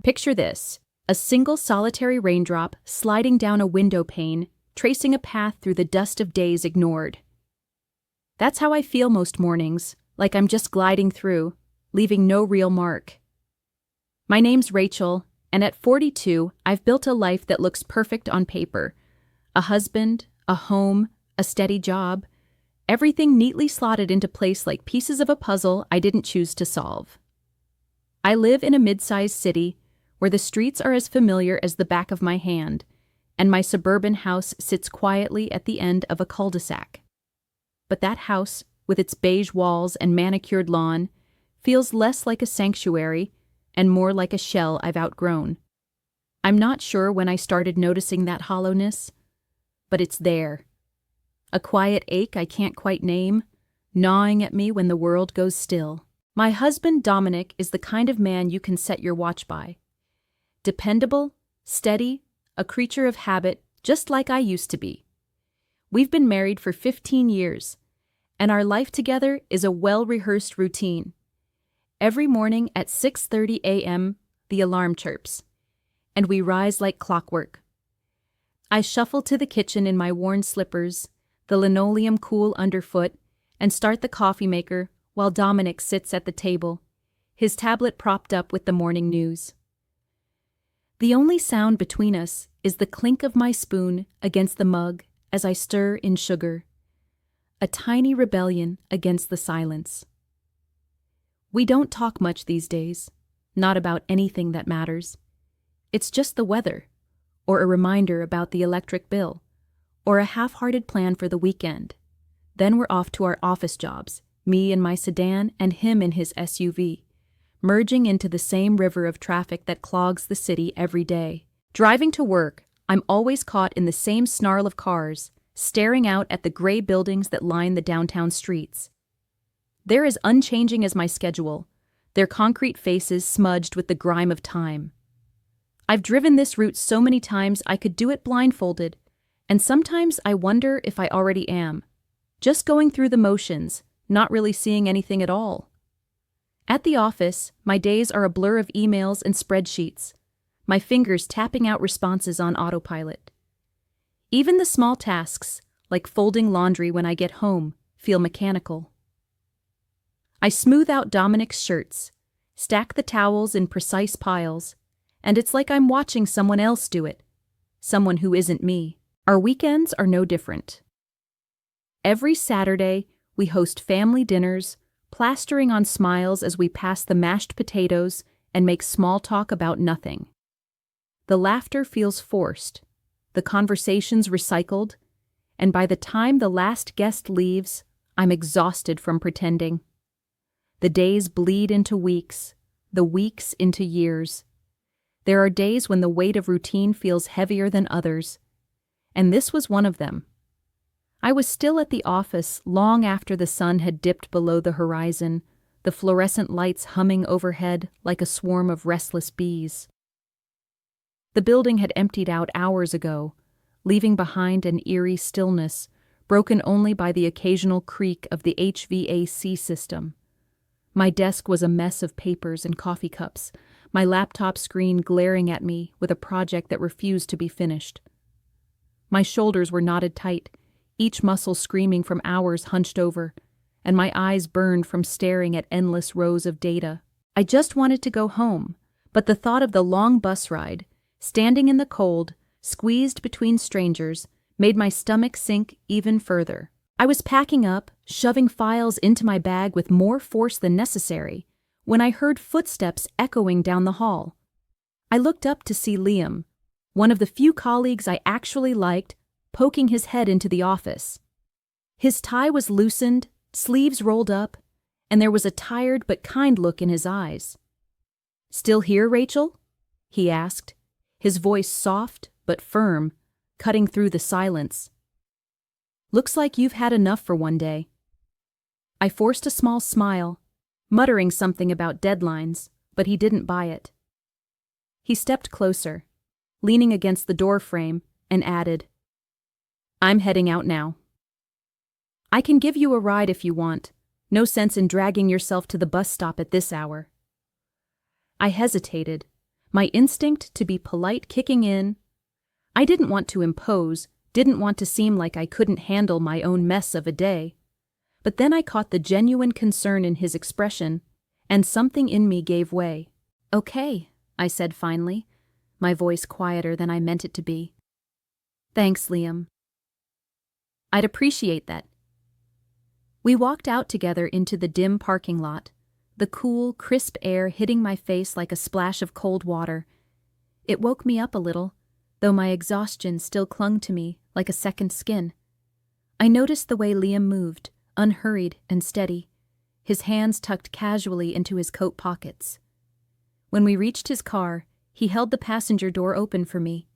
Picture this: a single solitary raindrop sliding down a window pane, tracing a path through the dust of days ignored. That's how I feel most mornings, like I'm just gliding through, leaving no real mark. My name's Rachel, and at 42, I've built a life that looks perfect on paper. A husband, a home, a steady job, everything neatly slotted into place like pieces of a puzzle I didn't choose to solve. I live in a mid-sized city where the streets are as familiar as the back of my hand, and my suburban house sits quietly at the end of a cul-de-sac. But that house, with its beige walls and manicured lawn, feels less like a sanctuary and more like a shell I've outgrown. I'm not sure when I started noticing that hollowness, but it's there. A quiet ache I can't quite name, gnawing at me when the world goes still. My husband, Dominic, is the kind of man you can set your watch by. Dependable, steady, a creature of habit, just like I used to be. We've been married for 15 years, and our life together is a well-rehearsed routine. Every morning at 6:30 a.m., the alarm chirps, and we rise like clockwork. I shuffle to the kitchen in my worn slippers, the linoleum cool underfoot, and start the coffee maker while Dominic sits at the table, his tablet propped up with the morning news. The only sound between us is the clink of my spoon against the mug as I stir in sugar, a tiny rebellion against the silence. We don't talk much these days, not about anything that matters. It's just the weather, or a reminder about the electric bill, or a half-hearted plan for the weekend. Then we're off to our office jobs, me in my sedan and him in his SUV, merging into the same river of traffic that clogs the city every day. Driving to work, I'm always caught in the same snarl of cars, staring out at the gray buildings that line the downtown streets. They're as unchanging as my schedule, their concrete faces smudged with the grime of time. I've driven this route so many times I could do it blindfolded, and sometimes I wonder if I already am. Just going through the motions, not really seeing anything at all. At the office, my days are a blur of emails and spreadsheets, my fingers tapping out responses on autopilot. Even the small tasks, like folding laundry when I get home, feel mechanical. I smooth out Dominic's shirts, stack the towels in precise piles, and it's like I'm watching someone else do it, someone who isn't me. Our weekends are no different. Every Saturday, we host family dinners, plastering on smiles as we pass the mashed potatoes and make small talk about nothing. The laughter feels forced, the conversations recycled, and by the time the last guest leaves, I'm exhausted from pretending. The days bleed into weeks, the weeks into years. There are days when the weight of routine feels heavier than others, and this was one of them. I was still at the office long after the sun had dipped below the horizon, the fluorescent lights humming overhead like a swarm of restless bees. The building had emptied out hours ago, leaving behind an eerie stillness, broken only by the occasional creak of the HVAC system. My desk was a mess of papers and coffee cups, my laptop screen glaring at me with a project that refused to be finished. My shoulders were knotted tight, each muscle screaming from hours hunched over, and my eyes burned from staring at endless rows of data. I just wanted to go home, but the thought of the long bus ride, standing in the cold, squeezed between strangers, made my stomach sink even further. I was packing up, shoving files into my bag with more force than necessary, when I heard footsteps echoing down the hall. I looked up to see Liam, one of the few colleagues I actually liked, poking his head into the office. His tie was loosened, sleeves rolled up, and there was a tired but kind look in his eyes. "Still here, Rachel?" he asked, his voice soft but firm, cutting through the silence. "Looks like you've had enough for one day." I forced a small smile, muttering something about deadlines, but he didn't buy it. He stepped closer, leaning against the door frame, and added, "I'm heading out now. I can give you a ride if you want. No sense in dragging yourself to the bus stop at this hour." I hesitated, my instinct to be polite kicking in. I didn't want to impose, didn't want to seem like I couldn't handle my own mess of a day. But then I caught the genuine concern in his expression, and something in me gave way. "Okay," I said finally, my voice quieter than I meant it to be. "Thanks, Liam. I'd appreciate that." We walked out together into the dim parking lot, the cool, crisp air hitting my face like a splash of cold water. It woke me up a little, though my exhaustion still clung to me like a second skin. I noticed the way Liam moved, unhurried and steady, his hands tucked casually into his coat pockets. When we reached his car, he held the passenger door open for me,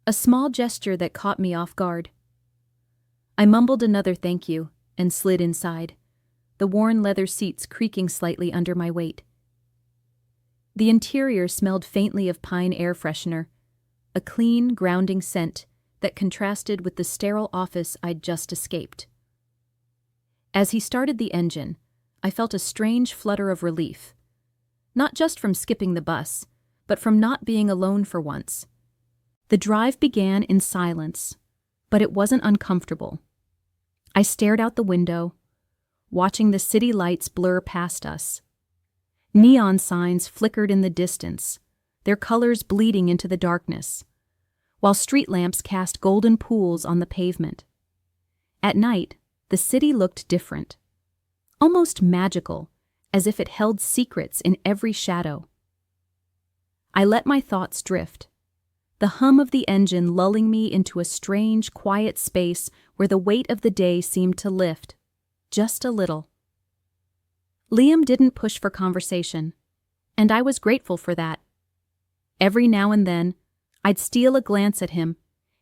a small gesture that caught me off guard. I mumbled another thank you and slid inside, the worn leather seats creaking slightly under my weight. The interior smelled faintly of pine air freshener, a clean, grounding scent that contrasted with the sterile office I'd just escaped. As he started the engine, I felt a strange flutter of relief, not just from skipping the bus, but from not being alone for once. The drive began in silence, but it wasn't uncomfortable. I stared out the window, watching the city lights blur past us. Neon signs flickered in the distance, their colors bleeding into the darkness, while street lamps cast golden pools on the pavement. At night, the city looked different, almost magical, as if it held secrets in every shadow. I let my thoughts drift, the hum of the engine lulling me into a strange, quiet space where the weight of the day seemed to lift, just a little. Liam didn't push for conversation, and I was grateful for that. Every now and then, I'd steal a glance at him,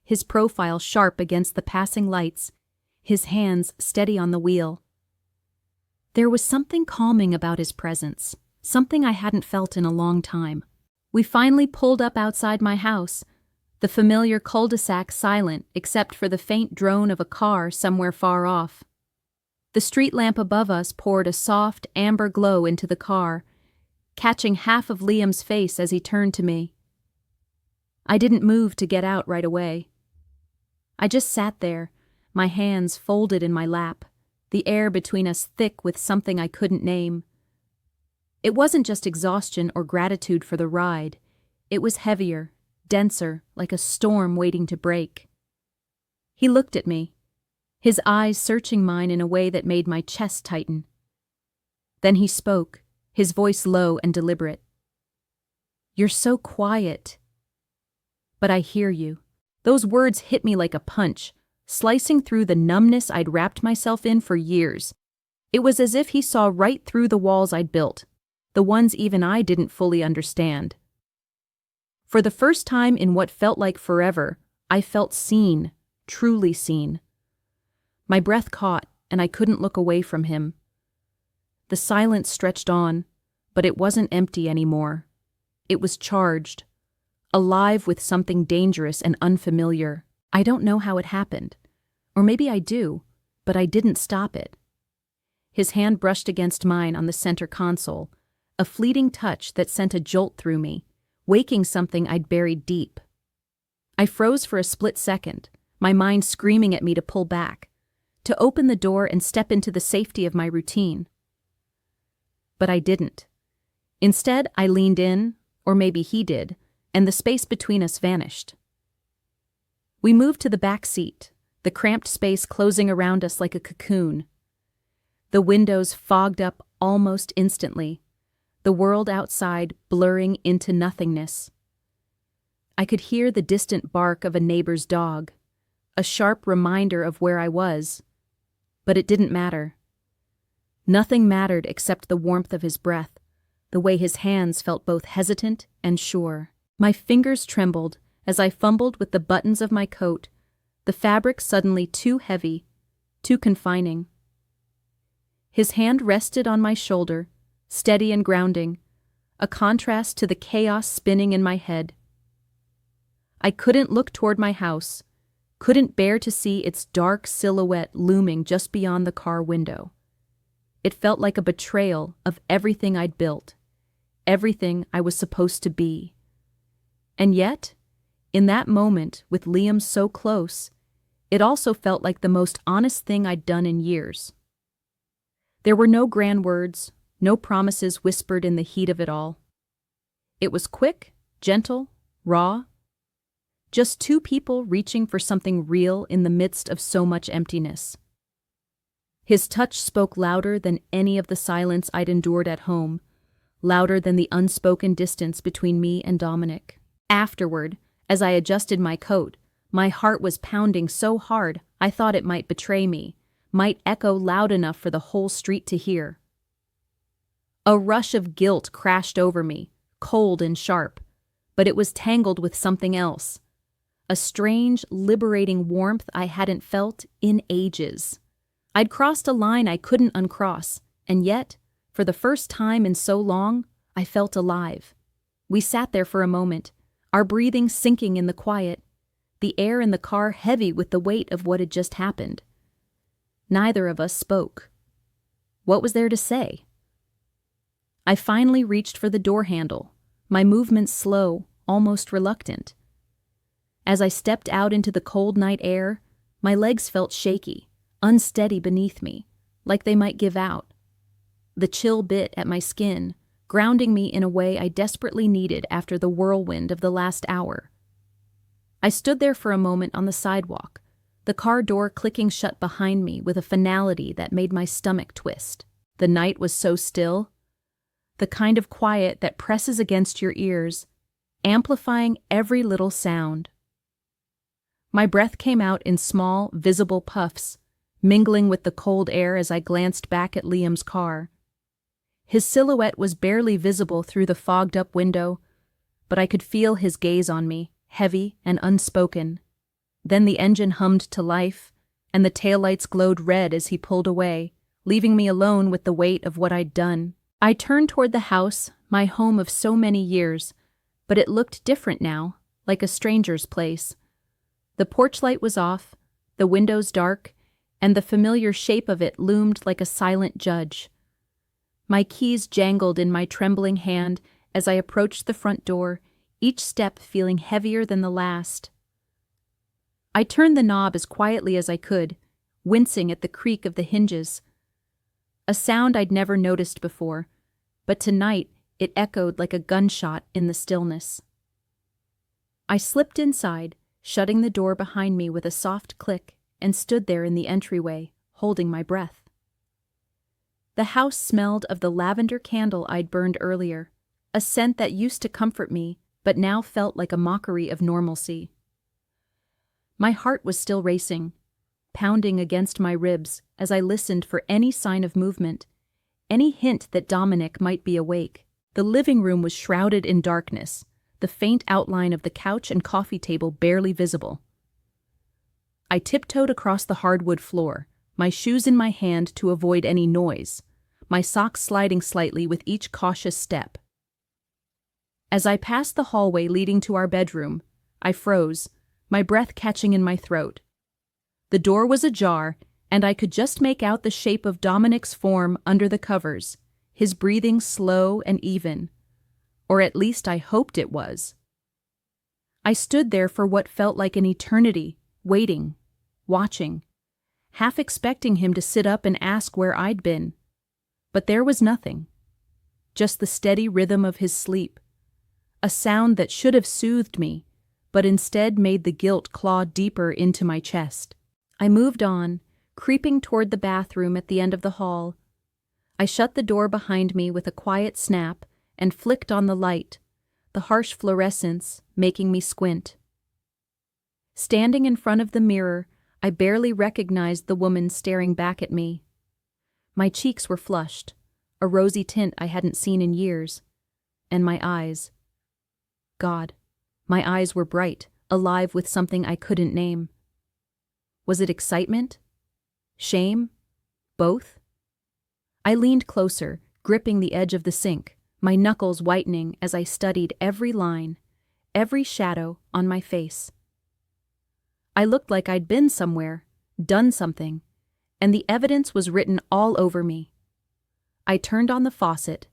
his profile sharp against the passing lights, his hands steady on the wheel. There was something calming about his presence, something I hadn't felt in a long time. We finally pulled up outside my house, the familiar cul-de-sac silent except for the faint drone of a car somewhere far off. The street lamp above us poured a soft, amber glow into the car, catching half of Liam's face as he turned to me. I didn't move to get out right away. I just sat there, my hands folded in my lap, the air between us thick with something I couldn't name. It wasn't just exhaustion or gratitude for the ride. It was heavier, denser, like a storm waiting to break. He looked at me, his eyes searching mine in a way that made my chest tighten. Then he spoke, his voice low and deliberate. "You're so quiet." "But I hear you." Those words hit me like a punch, slicing through the numbness I'd wrapped myself in for years. It was as if he saw right through the walls I'd built, the ones even I didn't fully understand. For the first time in what felt like forever, I felt seen, truly seen. My breath caught, and I couldn't look away from him. The silence stretched on, but it wasn't empty anymore. It was charged, alive with something dangerous and unfamiliar. I don't know how it happened, or maybe I do, but I didn't stop it. His hand brushed against mine on the center console, a fleeting touch that sent a jolt through me, waking something I'd buried deep. I froze for a split second, my mind screaming at me to pull back, to open the door and step into the safety of my routine. But I didn't. Instead, I leaned in, or maybe he did, and the space between us vanished. We moved to the back seat, the cramped space closing around us like a cocoon. The windows fogged up almost instantly, the world outside blurring into nothingness. I could hear the distant bark of a neighbor's dog, a sharp reminder of where I was, but it didn't matter. Nothing mattered except the warmth of his breath, the way his hands felt both hesitant and sure. My fingers trembled as I fumbled with the buttons of my coat, the fabric suddenly too heavy, too confining. His hand rested on my shoulder, steady and grounding, a contrast to the chaos spinning in my head. I couldn't look toward my house, couldn't bear to see its dark silhouette looming just beyond the car window. It felt like a betrayal of everything I'd built, everything I was supposed to be. And yet, in that moment, with Liam so close, it also felt like the most honest thing I'd done in years. There were no grand words, no promises whispered in the heat of it all. It was quick, gentle, raw. Just two people reaching for something real in the midst of so much emptiness. His touch spoke louder than any of the silence I'd endured at home, louder than the unspoken distance between me and Dominic. Afterward, as I adjusted my coat, my heart was pounding so hard I thought it might betray me, might echo loud enough for the whole street to hear. A rush of guilt crashed over me, cold and sharp, but it was tangled with something else. A strange, liberating warmth I hadn't felt in ages. I'd crossed a line I couldn't uncross, and yet, for the first time in so long, I felt alive. We sat there for a moment, our breathing sinking in the quiet, the air in the car heavy with the weight of what had just happened. Neither of us spoke. What was there to say? I finally reached for the door handle, my movements slow, almost reluctant. As I stepped out into the cold night air, my legs felt shaky, unsteady beneath me, like they might give out. The chill bit at my skin, grounding me in a way I desperately needed after the whirlwind of the last hour. I stood there for a moment on the sidewalk, the car door clicking shut behind me with a finality that made my stomach twist. The night was so still, the kind of quiet that presses against your ears, amplifying every little sound. My breath came out in small, visible puffs, mingling with the cold air as I glanced back at Liam's car. His silhouette was barely visible through the fogged-up window, but I could feel his gaze on me, heavy and unspoken. Then the engine hummed to life, and the taillights glowed red as he pulled away, leaving me alone with the weight of what I'd done. I turned toward the house, my home of so many years, but it looked different now, like a stranger's place. The porch light was off, the windows dark, and the familiar shape of it loomed like a silent judge. My keys jangled in my trembling hand as I approached the front door, each step feeling heavier than the last. I turned the knob as quietly as I could, wincing at the creak of the hinges. A sound I'd never noticed before, but tonight it echoed like a gunshot in the stillness. I slipped inside, shutting the door behind me with a soft click, and stood there in the entryway, holding my breath. The house smelled of the lavender candle I'd burned earlier, a scent that used to comfort me, but now felt like a mockery of normalcy. My heart was still racing, pounding against my ribs as I listened for any sign of movement, any hint that Dominic might be awake. The living room was shrouded in darkness, the faint outline of the couch and coffee table barely visible. I tiptoed across the hardwood floor, my shoes in my hand to avoid any noise, my socks sliding slightly with each cautious step. As I passed the hallway leading to our bedroom, I froze, my breath catching in my throat. The door was ajar, and I could just make out the shape of Dominic's form under the covers, his breathing slow and even. Or at least I hoped it was. I stood there for what felt like an eternity, waiting, watching, half expecting him to sit up and ask where I'd been. But there was nothing. Just the steady rhythm of his sleep. A sound that should have soothed me, but instead made the guilt claw deeper into my chest. I moved on, creeping toward the bathroom at the end of the hall. I shut the door behind me with a quiet snap and flicked on the light, the harsh fluorescence making me squint. Standing in front of the mirror, I barely recognized the woman staring back at me. My cheeks were flushed, a rosy tint I hadn't seen in years, and my eyes. God, my eyes were bright, alive with something I couldn't name. Was it excitement? Shame? Both? I leaned closer, gripping the edge of the sink, my knuckles whitening as I studied every line, every shadow on my face. I looked like I'd been somewhere, done something, and the evidence was written all over me. I turned on the faucet,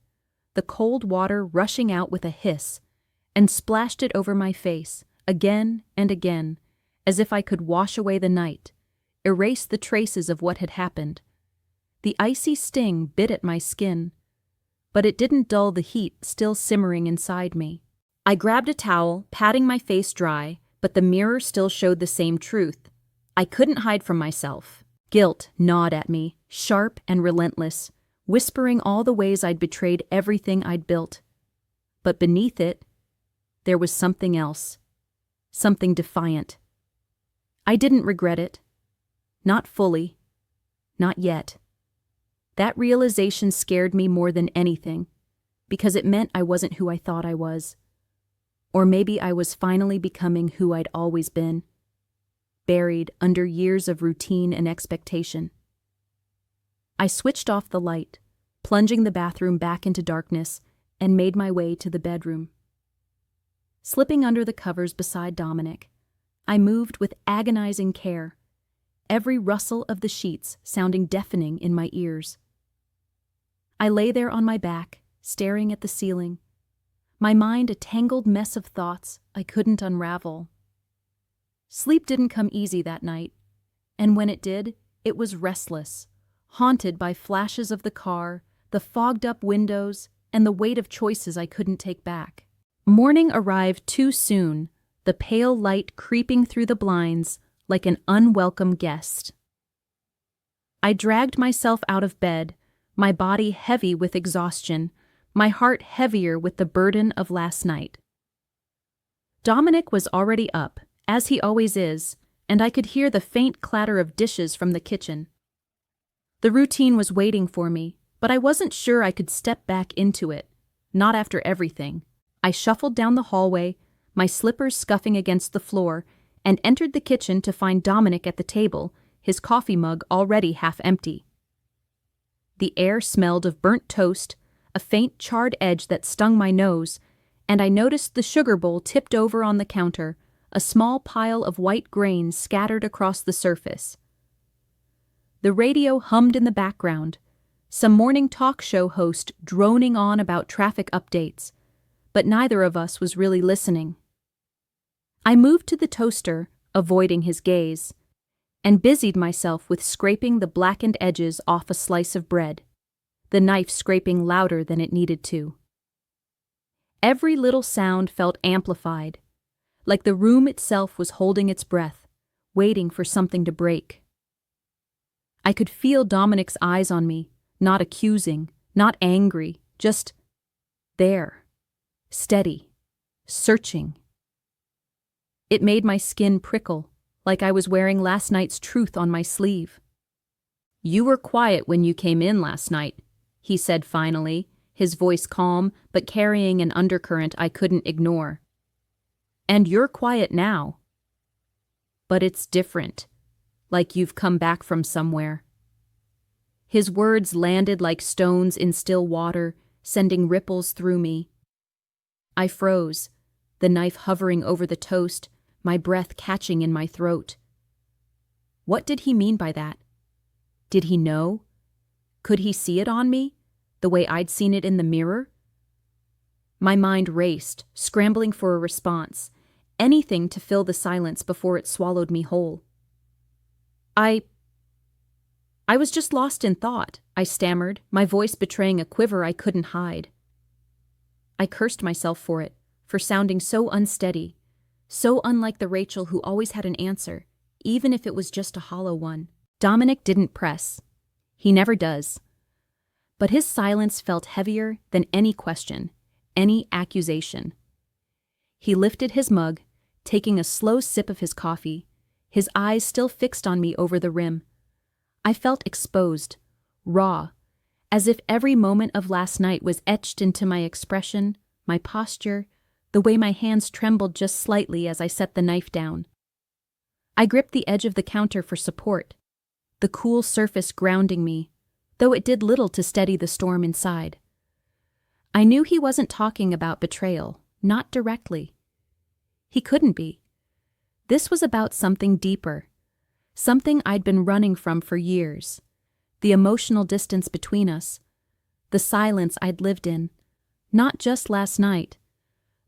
the cold water rushing out with a hiss, and splashed it over my face, again and again, as if I could wash away the night, erase the traces of what had happened. The icy sting bit at my skin, but it didn't dull the heat still simmering inside me. I grabbed a towel, patting my face dry, but the mirror still showed the same truth. I couldn't hide from myself. Guilt gnawed at me, sharp and relentless, whispering all the ways I'd betrayed everything I'd built. But beneath it, there was something else, something defiant. I didn't regret it. Not fully. Not yet. That realization scared me more than anything, because it meant I wasn't who I thought I was. Or maybe I was finally becoming who I'd always been, buried under years of routine and expectation. I switched off the light, plunging the bathroom back into darkness, and made my way to the bedroom. Slipping under the covers beside Dominic, I moved with agonizing care, every rustle of the sheets sounding deafening in my ears. I lay there on my back, staring at the ceiling, my mind a tangled mess of thoughts I couldn't unravel. Sleep didn't come easy that night, and when it did, it was restless, haunted by flashes of the car, the fogged-up windows, and the weight of choices I couldn't take back. Morning arrived too soon, the pale light creeping through the blinds like an unwelcome guest. I dragged myself out of bed, my body heavy with exhaustion, my heart heavier with the burden of last night. Dominic was already up, as he always is, and I could hear the faint clatter of dishes from the kitchen. The routine was waiting for me, but I wasn't sure I could step back into it, not after everything. I shuffled down the hallway, my slippers scuffing against the floor, and entered the kitchen to find Dominic at the table, his coffee mug already half empty. The air smelled of burnt toast, a faint charred edge that stung my nose, and I noticed the sugar bowl tipped over on the counter, a small pile of white grains scattered across the surface. The radio hummed in the background, some morning talk show host droning on about traffic updates, but neither of us was really listening. I moved to the toaster, avoiding his gaze, and busied myself with scraping the blackened edges off a slice of bread, the knife scraping louder than it needed to. Every little sound felt amplified, like the room itself was holding its breath, waiting for something to break. I could feel Dominic's eyes on me, not accusing, not angry, just there, steady, searching. It made my skin prickle, like I was wearing last night's truth on my sleeve. "You were quiet when you came in last night," he said finally, his voice calm but carrying an undercurrent I couldn't ignore. "And you're quiet now. But it's different, like you've come back from somewhere." His words landed like stones in still water, sending ripples through me. I froze, the knife hovering over the toast, my breath catching in my throat. What did he mean by that? Did he know? Could he see it on me, the way I'd seen it in the mirror? My mind raced, scrambling for a response, anything to fill the silence before it swallowed me whole. I was just lost in thought, I stammered, my voice betraying a quiver I couldn't hide. I cursed myself for it, for sounding so unsteady, so unlike the Rachel who always had an answer, even if it was just a hollow one. Dominic didn't press. He never does. But his silence felt heavier than any question, any accusation. He lifted his mug, taking a slow sip of his coffee, his eyes still fixed on me over the rim. I felt exposed, raw, as if every moment of last night was etched into my expression, my posture, the way my hands trembled just slightly as I set the knife down. I gripped the edge of the counter for support, the cool surface grounding me, though it did little to steady the storm inside. I knew he wasn't talking about betrayal, not directly. He couldn't be. This was about something deeper, something I'd been running from for years, the emotional distance between us, the silence I'd lived in, not just last night,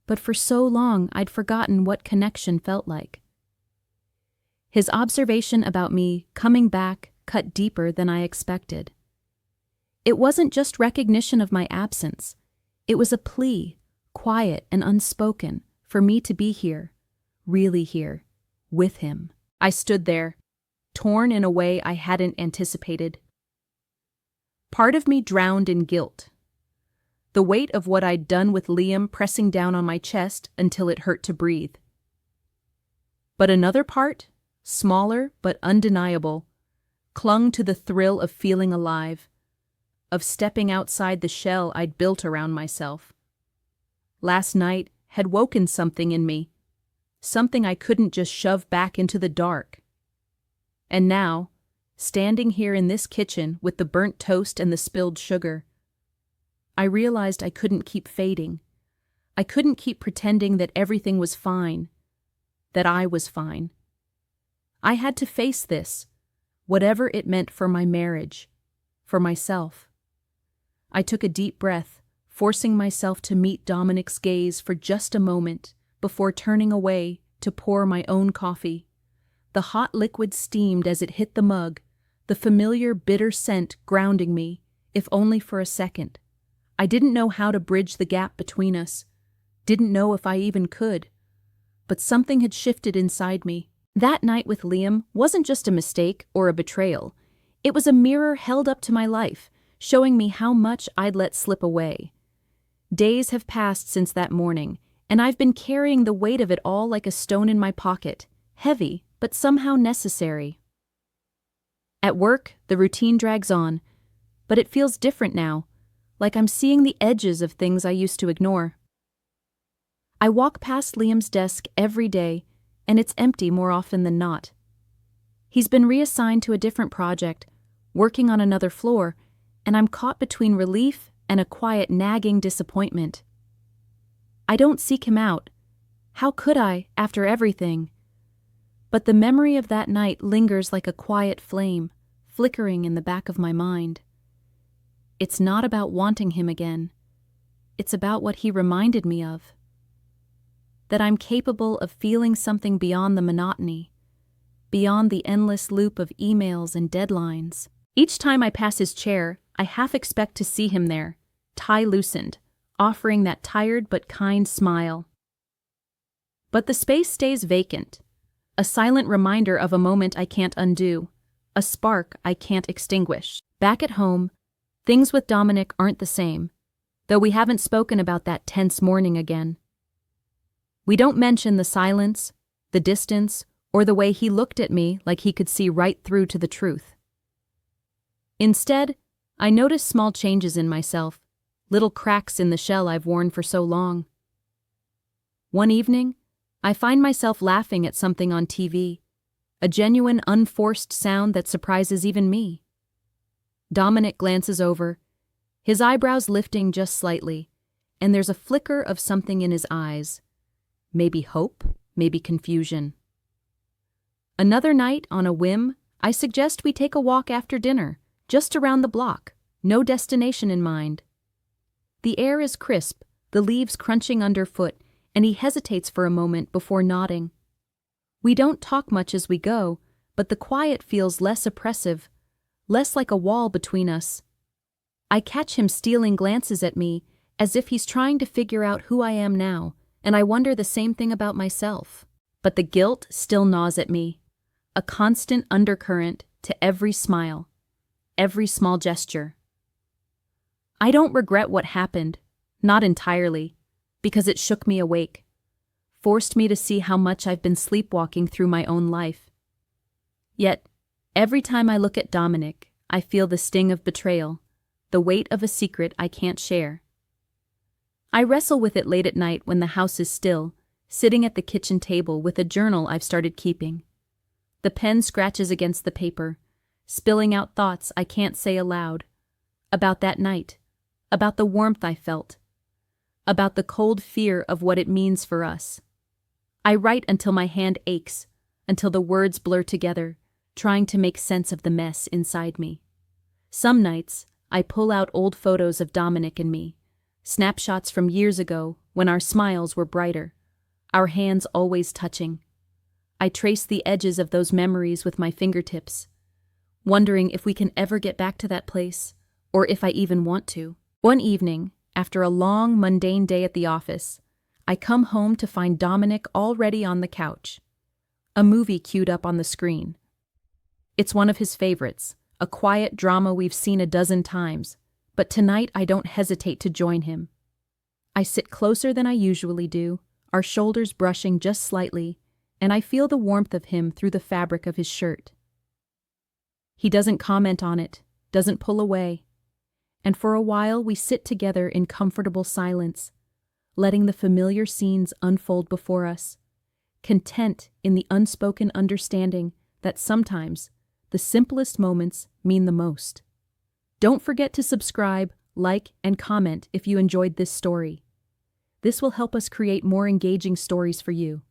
but for so long I'd forgotten what connection felt like. His observation about me coming back cut deeper than I expected. It wasn't just recognition of my absence. It was a plea, quiet and unspoken, for me to be here, really here, with him. I stood there, torn in a way I hadn't anticipated. Part of me drowned in guilt. The weight of what I'd done with Liam pressing down on my chest until it hurt to breathe. But another part, smaller but undeniable, clung to the thrill of feeling alive, of stepping outside the shell I'd built around myself. Last night had woken something in me, something I couldn't just shove back into the dark. And now, standing here in this kitchen with the burnt toast and the spilled sugar, I realized I couldn't keep fading. I couldn't keep pretending that everything was fine, that I was fine. I had to face this, whatever it meant for my marriage, for myself. I took a deep breath, forcing myself to meet Dominic's gaze for just a moment before turning away to pour my own coffee. The hot liquid steamed as it hit the mug, the familiar bitter scent grounding me, if only for a second. I didn't know how to bridge the gap between us, didn't know if I even could, but something had shifted inside me. That night with Liam wasn't just a mistake or a betrayal. It was a mirror held up to my life, showing me how much I'd let slip away. Days have passed since that morning, and I've been carrying the weight of it all like a stone in my pocket, heavy, but somehow necessary. At work, the routine drags on, but it feels different now, like I'm seeing the edges of things I used to ignore. I walk past Liam's desk every day, and it's empty more often than not. He's been reassigned to a different project, working on another floor, and I'm caught between relief and a quiet nagging disappointment. I don't seek him out. How could I, after everything? But the memory of that night lingers like a quiet flame, flickering in the back of my mind. It's not about wanting him again. It's about what he reminded me of. That I'm capable of feeling something beyond the monotony, beyond the endless loop of emails and deadlines. Each time I pass his chair, I half expect to see him there, tie loosened, offering that tired but kind smile. But the space stays vacant, a silent reminder of a moment I can't undo, a spark I can't extinguish. Back at home, things with Dominic aren't the same, though we haven't spoken about that tense morning again. We don't mention the silence, the distance, or the way he looked at me like he could see right through to the truth. Instead, I notice small changes in myself, little cracks in the shell I've worn for so long. One evening, I find myself laughing at something on TV, a genuine, unforced sound that surprises even me. Dominic glances over, his eyebrows lifting just slightly, and there's a flicker of something in his eyes. Maybe hope, maybe confusion. Another night, on a whim, I suggest we take a walk after dinner, just around the block, no destination in mind. The air is crisp, the leaves crunching underfoot, and he hesitates for a moment before nodding. We don't talk much as we go, but the quiet feels less oppressive, less like a wall between us. I catch him stealing glances at me, as if he's trying to figure out who I am now, and I wonder the same thing about myself. But the guilt still gnaws at me, a constant undercurrent to every smile, every small gesture. I don't regret what happened, not entirely, because it shook me awake, forced me to see how much I've been sleepwalking through my own life. Yet, every time I look at Dominic, I feel the sting of betrayal, the weight of a secret I can't share. I wrestle with it late at night when the house is still, sitting at the kitchen table with a journal I've started keeping. The pen scratches against the paper, spilling out thoughts I can't say aloud, about that night, about the warmth I felt, about the cold fear of what it means for us. I write until my hand aches, until the words blur together, trying to make sense of the mess inside me. Some nights, I pull out old photos of Dominic and me, snapshots from years ago when our smiles were brighter, our hands always touching. I trace the edges of those memories with my fingertips, wondering if we can ever get back to that place, or if I even want to. One evening, after a long, mundane day at the office, I come home to find Dominic already on the couch, a movie queued up on the screen. It's one of his favorites, a quiet drama we've seen a dozen times, but tonight I don't hesitate to join him. I sit closer than I usually do, our shoulders brushing just slightly, and I feel the warmth of him through the fabric of his shirt. He doesn't comment on it, doesn't pull away, and for a while we sit together in comfortable silence, letting the familiar scenes unfold before us, content in the unspoken understanding that sometimes the simplest moments mean the most. Don't forget to subscribe, like, and comment if you enjoyed this story. This will help us create more engaging stories for you.